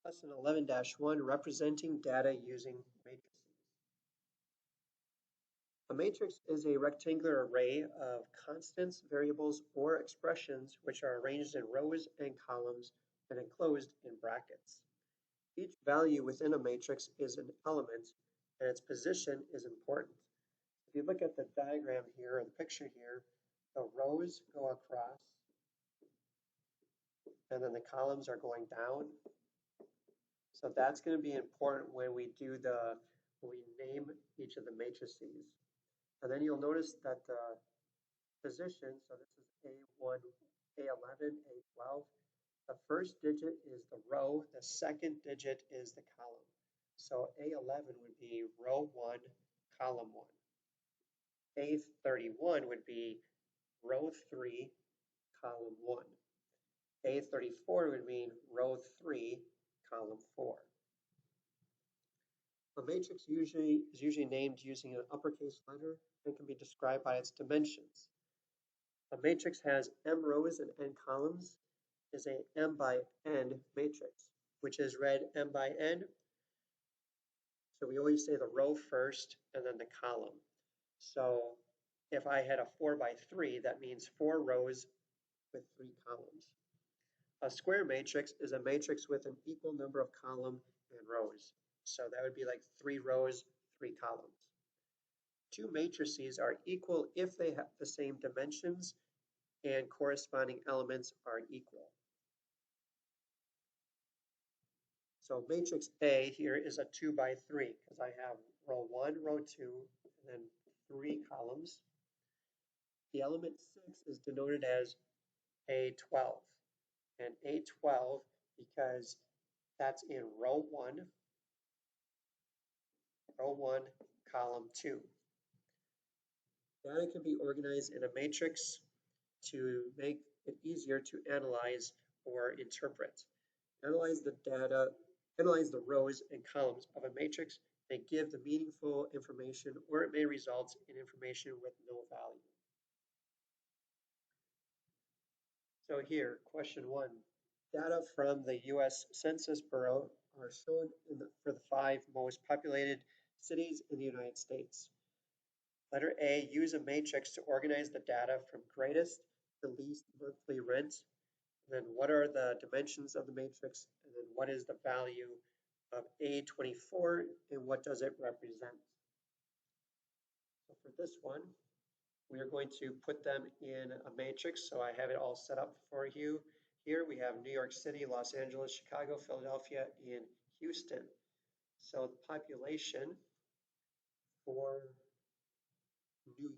Lesson 11-1, representing data using matrices. A matrix is a rectangular array of constants, variables, or expressions which are arranged in rows and columns and enclosed in brackets. Each value within a matrix is an element, and its position is important. If you look at the diagram here, or the picture here, the rows go across, and then the columns are going down. So that's going to be important when we name each of the matrices. And then you'll notice that the position, so this is A1, A11, A12, the first digit is the row, the second digit is the column. So A11 would be row 1, column 1. A31 would be row 3, column 1. A34 would mean row 3, column 4. A matrix is usually named using an uppercase letter and can be described by its dimensions. A matrix has m rows and n columns, is a m by n matrix, which is read m by n. So we always say the row first and then the column. So if I had a 4 by 3, that means 4 rows with 3 columns. A square matrix is a matrix with an equal number of columns and rows. So that would be like 3 rows, 3 columns. Two matrices are equal if they have the same dimensions and corresponding elements are equal. So matrix A here is a 2 by 3 because I have row 1, row 2, and then 3 columns. The element 6 is denoted as A12. And A12 because that's in row 1, column 2. Data can be organized in a matrix to make it easier to analyze or interpret. Analyze the rows and columns of a matrix may give the meaningful information, or it may result in information with no value. So here, question 1. Data from the U.S. Census Bureau are shown for the 5 most populated cities in the United States. Letter A, use a matrix to organize the data from greatest to least monthly rent. And then what are the dimensions of the matrix? And then what is the value of A24 and what does it represent? So for this one, we are going to put them in a matrix. So I have it all set up for you. Here we have New York City, Los Angeles, Chicago, Philadelphia, and Houston. So the population for New York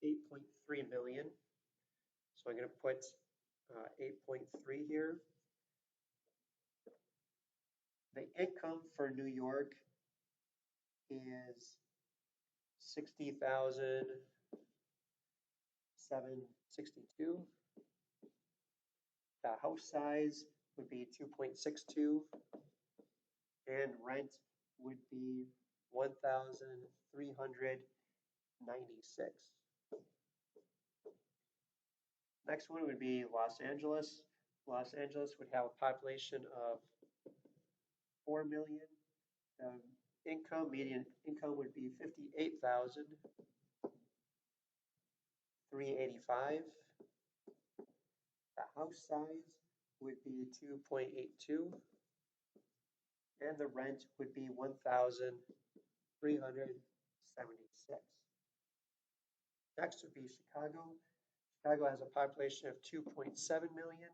is 8.3 million. So I'm going to put 8.3 here. The income for New York is 60,762. The house size would be 2.62, and rent would be 1,396. Next one would be Los Angeles. Los Angeles would have a population of 4 million. Median income would be 58,385. The house size would be 2.82, and the rent would be 1,376. Next would be Chicago. Chicago has a population of 2.7 million.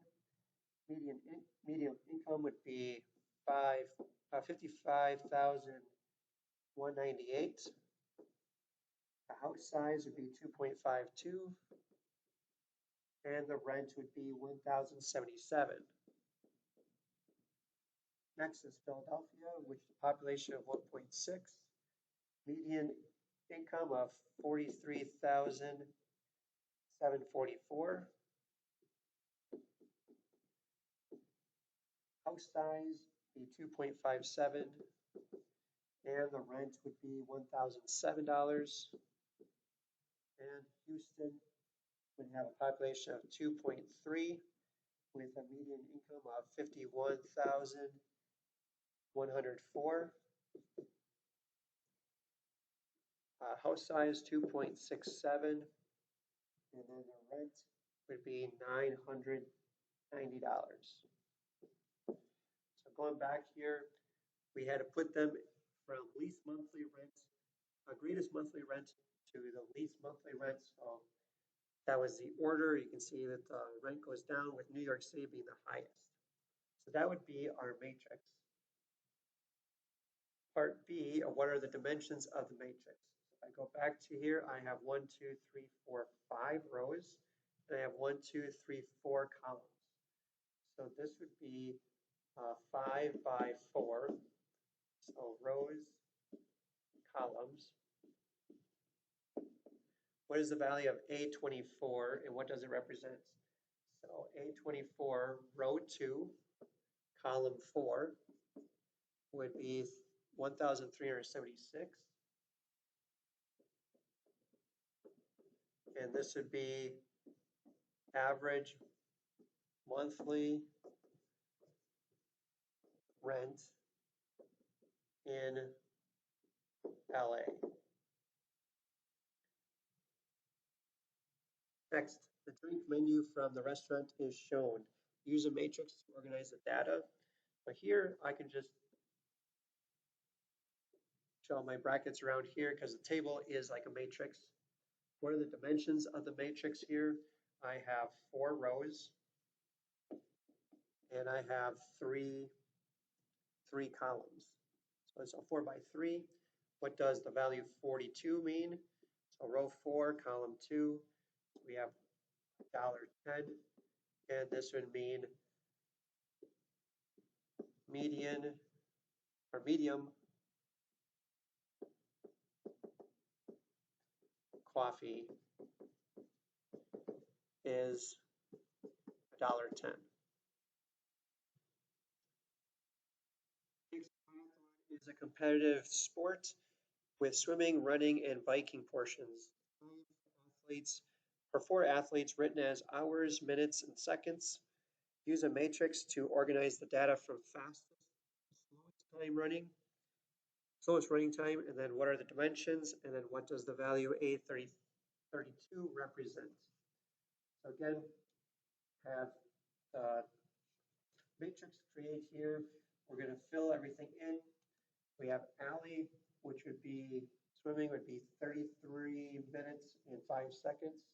Median income would be 55,198. The house size would be 2.52, and the rent would be 1,077. Next is Philadelphia, which is a population of 1.6, median income of 43,744. House size be 2.57, and the rent would be $1,007. And Houston We have a population of 2.3 with a median income of 51,104. House size 2.67, and then the rent would be $990. So going back here, we had to put them from least monthly rent, greatest monthly rent to the least monthly rent. So that was the order. You can see that the rent goes down with New York City being the highest. So that would be our matrix. Part B, what are the dimensions of the matrix? If I go back to here, I have 1, 2, 3, 4, 5 rows, and I have 1, 2, 3, 4 columns. So this would be 5 by 4. So rows, columns. What is the value of A24 and what does it represent? So A24, row 2, column 4 would be 1,376. And this would be average monthly rent in LA. Next, the drink menu from the restaurant is shown. Use a matrix to organize the data. But here I can just show my brackets around here because the table is like a matrix. What are the dimensions of the matrix here? I have 4 rows and I have three columns. So it's a 4 by 3. What does the value 42 mean? So row 4, column 2, we have $1.10, and this would mean median or medium coffee is $1.10. Triathlon is a competitive sport with swimming, running, and biking portions. Athletes for 4 athletes written as hours, minutes, and seconds. Use a matrix to organize the data from fastest to slowest time running, slowest running time, and then what are the dimensions, and then what does the value A32 represent? So again, have the matrix create here. We're going to fill everything in. We have Allie, which would be swimming, would be 33 minutes and 5 seconds.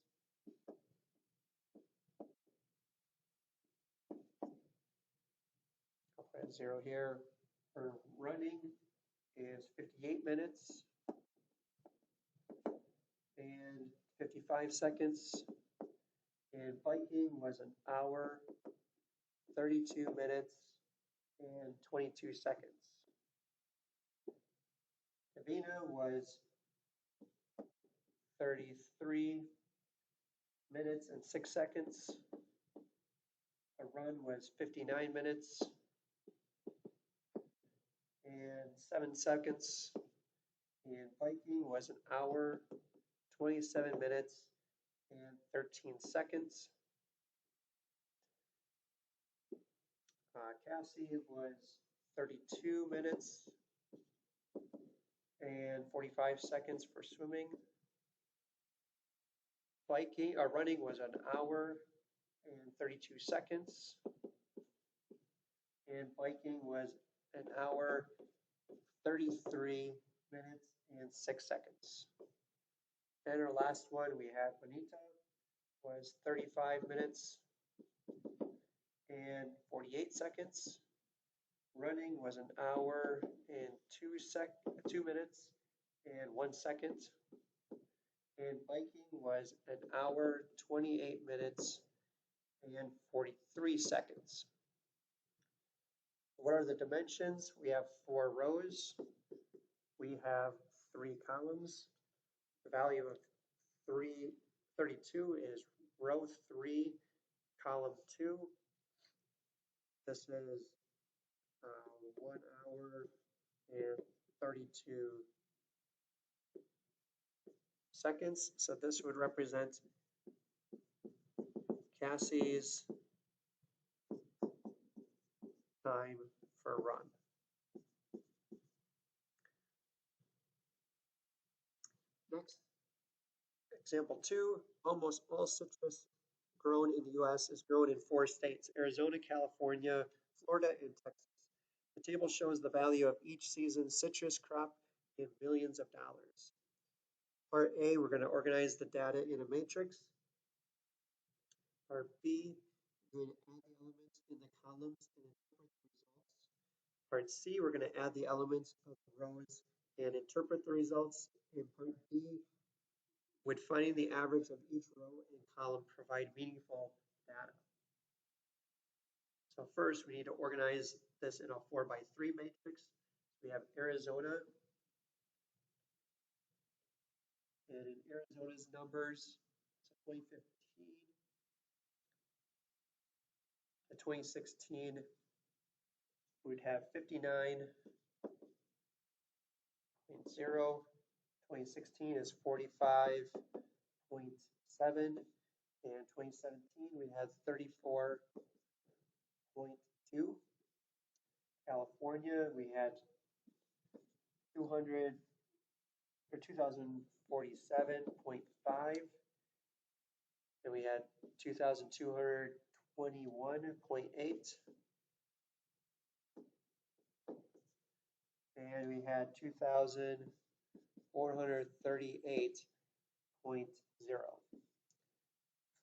I'll put a 0 here. For running is 58 minutes and 55 seconds. And biking was an hour, 32 minutes, and 22 seconds. Davina was 33 minutes and 6 seconds. A run was 59 minutes and 7 seconds. And biking was an hour, 27 minutes, and 13 seconds. Cassie was 32 minutes and 45 seconds for swimming. Running was an hour and 32 seconds. And biking was an hour, 33 minutes, and 6 seconds. And our last one we had Bonita was 35 minutes and 48 seconds. Running was an hour and 2 minutes and 1 second. And biking was an hour, 28 minutes and 43 seconds. What are the dimensions? We have 4 rows. We have 3 columns. The value of 32 is row 3, column 2. This is 1 hour and 32 seconds. So this would represent Cassie's time for run. Next, example 2, almost all citrus grown in the U.S. is grown in 4 states: Arizona, California, Florida, and Texas. The table shows the value of each season's citrus crop in millions of dollars. Part A, we're going to organize the data in a matrix. Part B, we're going to add the elements in the columns and interpret the results. Part C, we're going to add the elements of the rows and interpret the results. In part D, would finding the average of each row and column provide meaningful data? So first, we need to organize this in a 4x3 matrix. We have Arizona, and in Arizona's numbers, so 2015 to 2016, we'd have 59.0. 2016 is 45.7, and 2017 we had 34.2. California, we had 200 or 2047.5, and we had 2221.8, and we had 2438.0.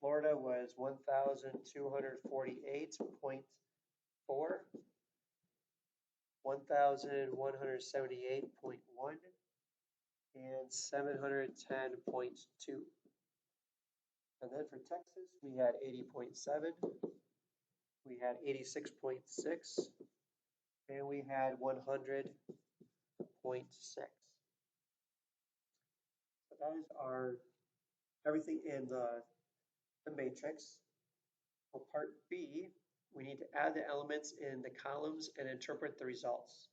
Florida was 1248.4, 1178.1, and 710.2. And then for Texas, we had 80.7, we had 86.6, and we had 100.6. So that is our everything in the matrix. For part B, we need to add the elements in the columns and interpret the results.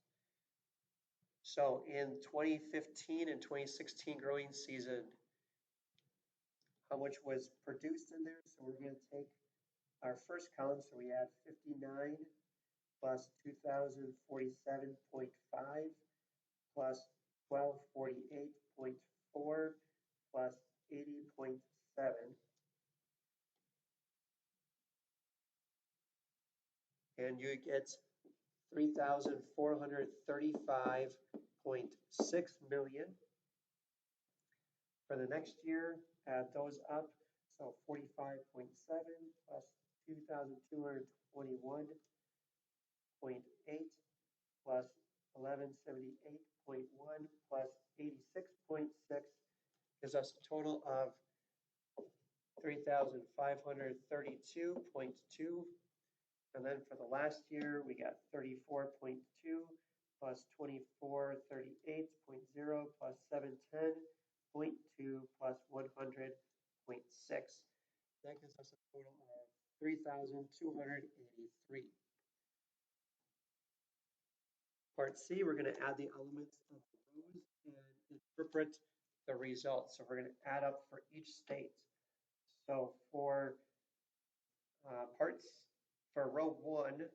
So in 2015 and 2016 growing season, how much was produced in there? So we're going to take our first column, so we add 59 plus 2047.5 plus 1248.4 plus 80.7. And you get 3,435.6 million. For the next year, add those up. So 45.7 plus 2,221.8 plus 1178.1 plus 86.6 gives us a total of 3,532.2. And then for the last year, we got 34.2 plus 2438.0 plus 710.2 plus 100.6. That gives us a total of 3,283. Part C, we're going to add the elements of the rows and interpret the results. So we're going to add up for each state. So for for row 1,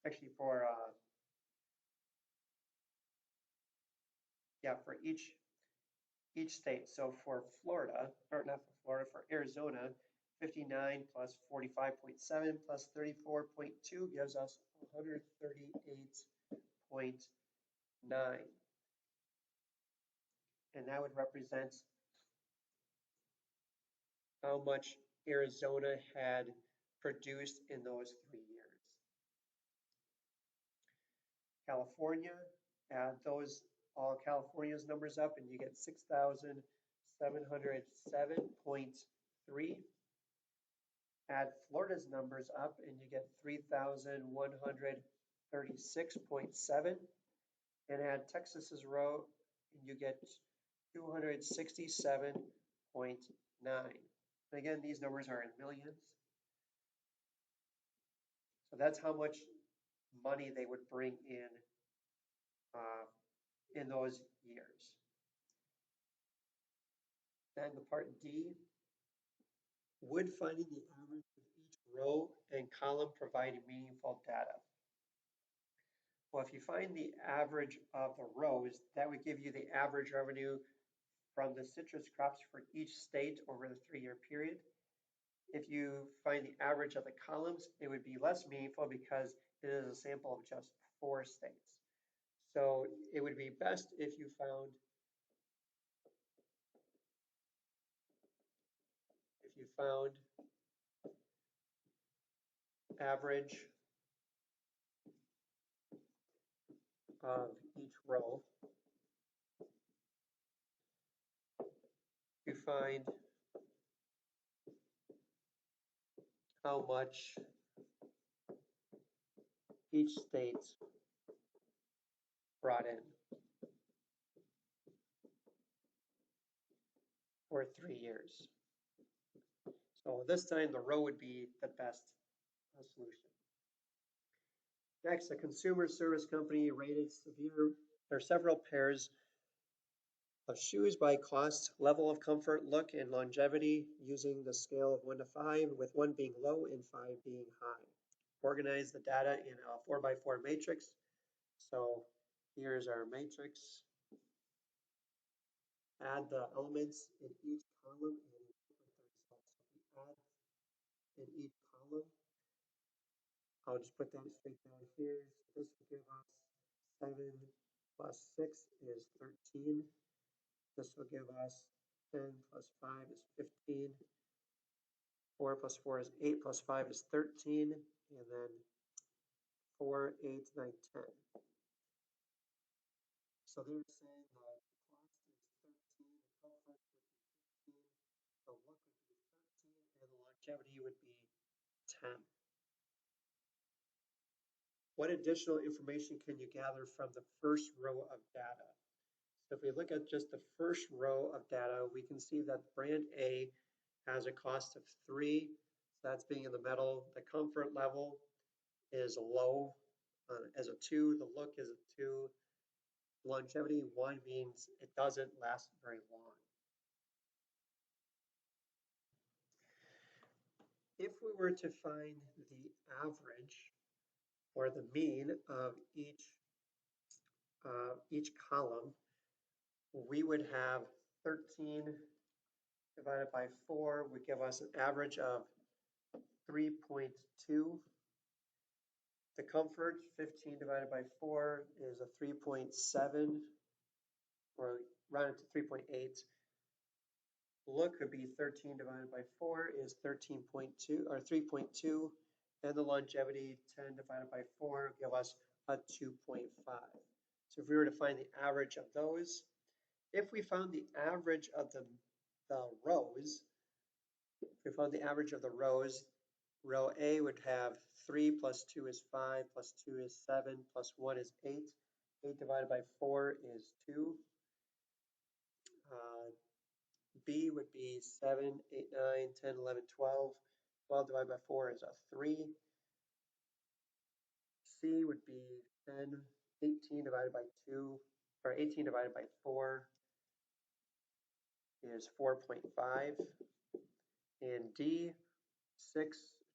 actually for each state. So for Florida, or not for Florida, for Arizona, 59 plus 45.7 plus 34.2 gives us 138.9. And that would represent how much Arizona had produced in those 3 years. California, add all California's numbers up and you get 6,707.3. Add Florida's numbers up and you get 3,136.7. And add Texas's row and you get 267.9. Again, these numbers are in millions. So that's how much money they would bring in those years. Then the part D, Would finding the average of each row and column provide meaningful data? Well, if you find the average of the rows, that would give you the average revenue from the citrus crops for each state over the 3-year period. If you find the average of the columns, it would be less meaningful because it is a sample of just 4 states. So it would be best if you found average of each row. You find how much each state brought in for 3 years. So this time the row would be the best solution. Next, a consumer service company rated severe. There are several pairs of shoes by cost, level of comfort, look, and longevity using the scale of 1 to 5, with 1 being low and 5 being high. Organize the data in a 4x4 matrix. So here's our matrix. Add the elements in each column and interpret the results. So we add in each column. I'll just put that straight down here. So this will give us 7 plus 6 is 13. This will give us 10 plus 5 is 15. 4 plus 4 is 8 plus 5 is 13. And then 4, 8, 9, 10. So they're saying the cost is 13, the comfort would be 15, the look would be 13, and the longevity would be 10. What additional information can you gather from the first row of data? So if we look at just the first row of data, we can see that brand A has a cost of 3. So that's being in the middle. The comfort level is low as a 2. The look is a 2. Longevity 1 means it doesn't last very long. If we were to find the average or the mean of each column, we would have 13 divided by 4 would give us an average of 3.2. The comfort, 15 divided by 4 is a 3.7, or rounded to 3.8. Look would be 13 divided by 4 is 13.2 or 3.2, and the longevity 10 divided by 4 give us a 2.5. So if we were to find the average of those, if we found the average of the rows, if we found the average of the rows, row A would have 3 plus 2 is 5 plus 2 is 7 plus 1 is 8. 8 divided by 4 is 2. B would be 7, 8, 9, 10, 11, 12. 12 divided by 4 is a 3. C would be 10, 18 divided by 2, or 18 divided by 4 is 4.5. And D,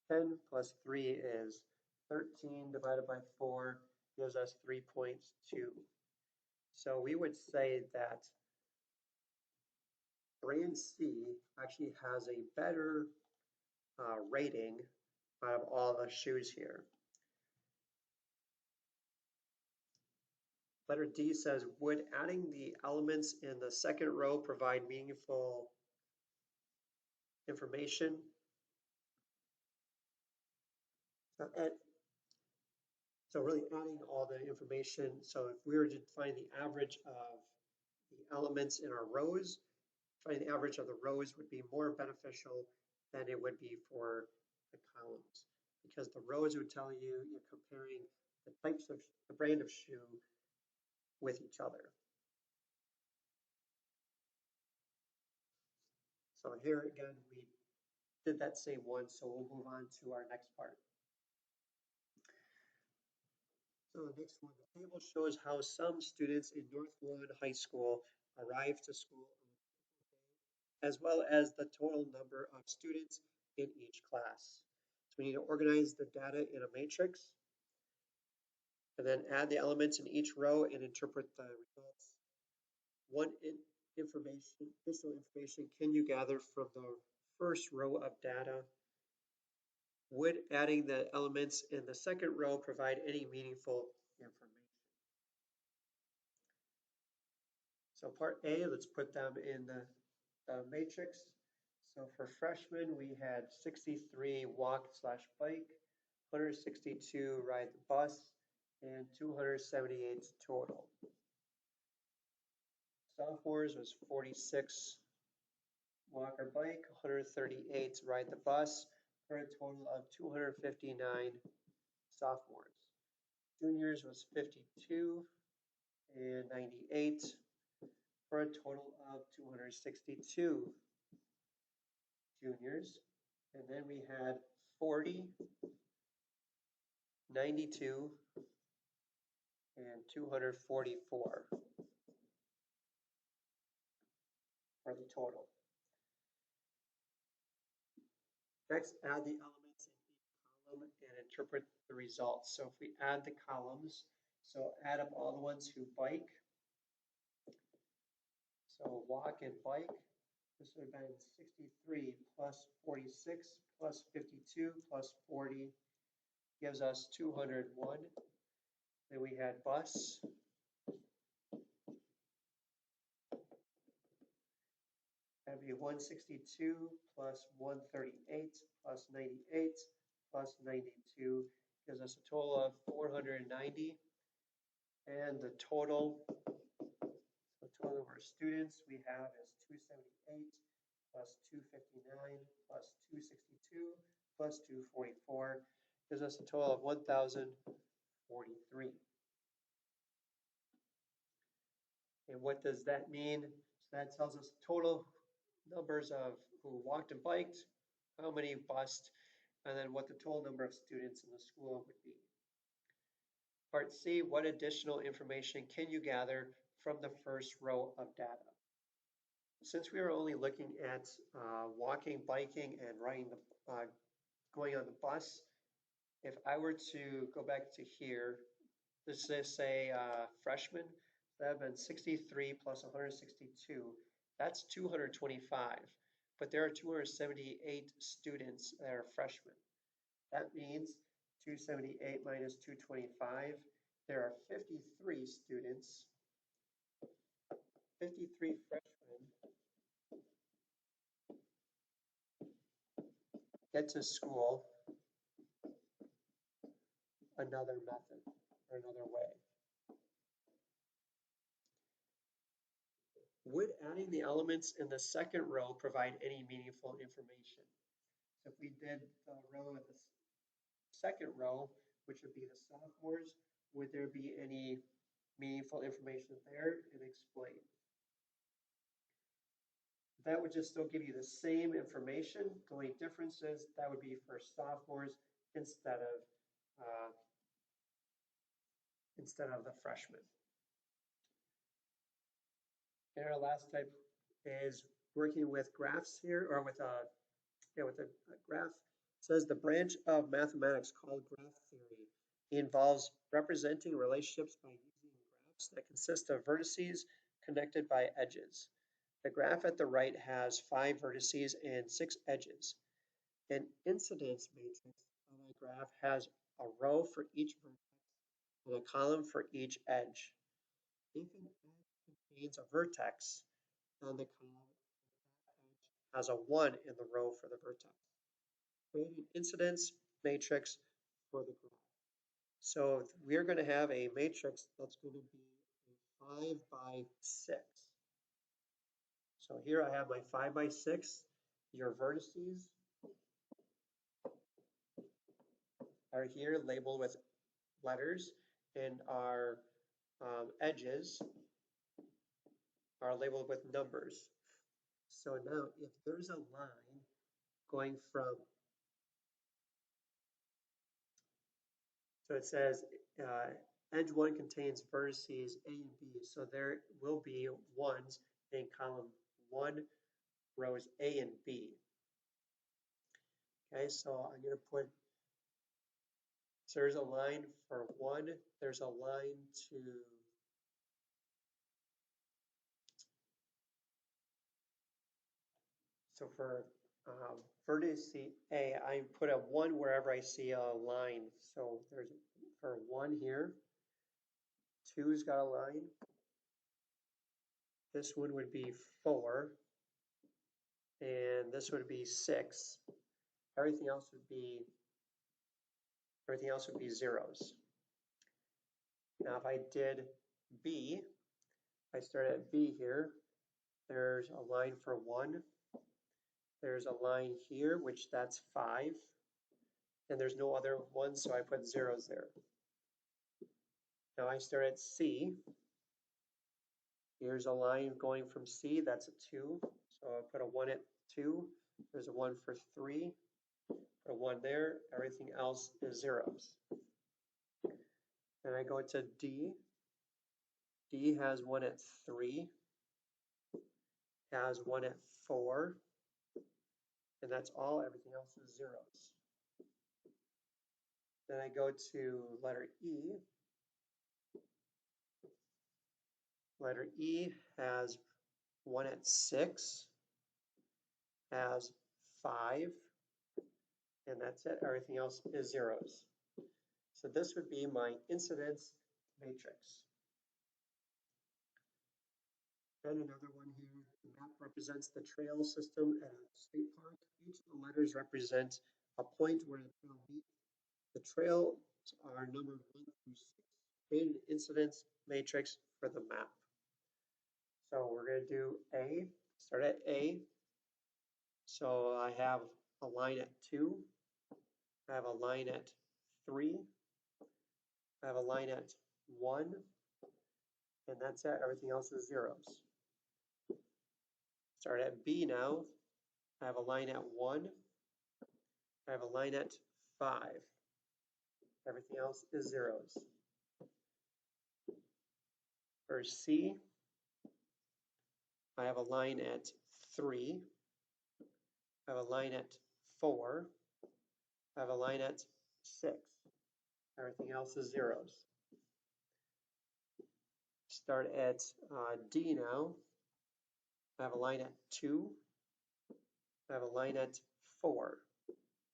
10 plus 3 is 13 divided by 4 gives us 3.2. So we would say that brand C actually has a better rating out of all the shoes here. Letter D says, would adding the elements in the second row provide meaningful information? So really adding all the information. So if we were to find the average of the elements in our rows, finding the average of the rows would be more beneficial than it would be for the columns, because the rows would tell you you're comparing the types of the brand of shoe with each other. So here again, we did that same one, so we'll move on to our next part. So the next one, the table shows how some students in North Lawn High School arrive to school on a as well as the total number of students in each class. So we need to organize the data in a matrix and then add the elements in each row and interpret the results. What additional information can you gather from the first row of data? Would adding the elements in the second row provide any meaningful information? So part A, let's put them in the matrix. So for freshmen, we had 63 walk/bike, 162 ride the bus, and 278 total. Sophomores was 46 walk or bike, 138 ride the bus, for a total of 259 sophomores. Juniors was 52 and 98 for a total of 262 juniors. And then we had 40, 92, and 244 for the total. Next, add the elements in each column and interpret the results. So if we add the columns, so add up all the ones who bike. So walk and bike, this would have been 63 plus 46 plus 52 plus 40 gives us 201. Then we had bus. That'd be 162 plus 138 plus 98 plus 92 gives us a total of 490. And the total number of students we have is 278 plus 259 plus 262 plus 244 gives us a total of 1,043. And what does that mean? So that tells us total numbers of who walked and biked, how many bused, and then what the total number of students in the school would be. Part C, what additional information can you gather from the first row of data? Since we are only looking at walking, biking, and riding going on the bus, if I were to go back to here, this is say freshman, that would have been 63 plus 162. That's 225, but there are 278 students that are freshmen. That means 278 minus 225, there are 53 students, 53 freshmen get to school another method or another way. Would adding the elements in the second row provide any meaningful information? So if we did the row at the second row, which would be the sophomores, would there be any meaningful information there? And explain. That would just still give you the same information. The only difference is that would be for sophomores instead of the freshmen. And our last type is working with graphs here, or with a graph. It says the branch of mathematics called graph theory involves representing relationships by using graphs that consist of vertices connected by edges. The graph at the right has 5 vertices and 6 edges. An incidence matrix of a graph has a row for each vertex and a column for each edge. If an edge contains a vertex, then the column has a 1 in the row for the vertex. Create an incidence matrix for the graph. So we're going to have a matrix that's going to be a 5 by 6. So here I have my 5 by 6. Your vertices are here labeled with letters, and our edges are labeled with numbers. So now if there's a line going from, so it says edge 1 contains vertices A and B, so there will be ones in column 1, rows A and B. Okay, so I'm going to put, so there's a line for 1, there's a line to, so for vertex A, I put a 1 wherever I see a line. So there's for 1 here, 2's got a line. This one would be 4, and this would be 6. Everything else would be zeros. Now if I did B, I start at B here, there's a line for 1, there's a line here, which that's 5, and there's no other ones, so I put zeros there. Now I start at C, here's a line going from C, that's a 2, so I put a 1 at 2, there's a 1 for 3, put a 1 there, everything else is zeros. Then I go to D, D has 1 at 3, has 1 at 4, and that's all, everything else is zeros. Then I go to letter E. Letter E has 1 at 6, has 5, and that's it. Everything else is zeros. So this would be my incidence matrix. Then another one here, the map represents the trail system at a state park. Each of the letters represent a point where the trail meets. The trails are numbered 1 through 6. Create an incidence matrix for the map. So we're going to do A, start at A. So I have a line at 2, I have a line at 3, I have a line at 1, and that's it. Everything else is zeros. Start at B now. I have a line at 1, I have a line at 5. Everything else is zeros. For C, I have a line at 3, I have a line at 4, I have a line at 6. Everything else is zeros. Start at D now. I have a line at 2, I have a line at 4.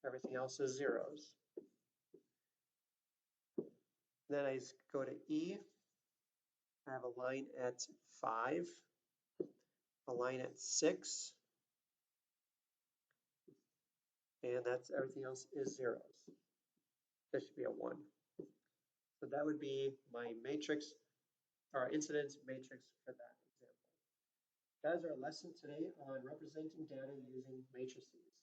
Everything else is zeros. Then I go to E. I have a line at 5, a line at 6, and that's everything else is zeros. This should be a 1. So that would be my matrix, or incidence matrix for that example. That is our lesson today on representing data using matrices.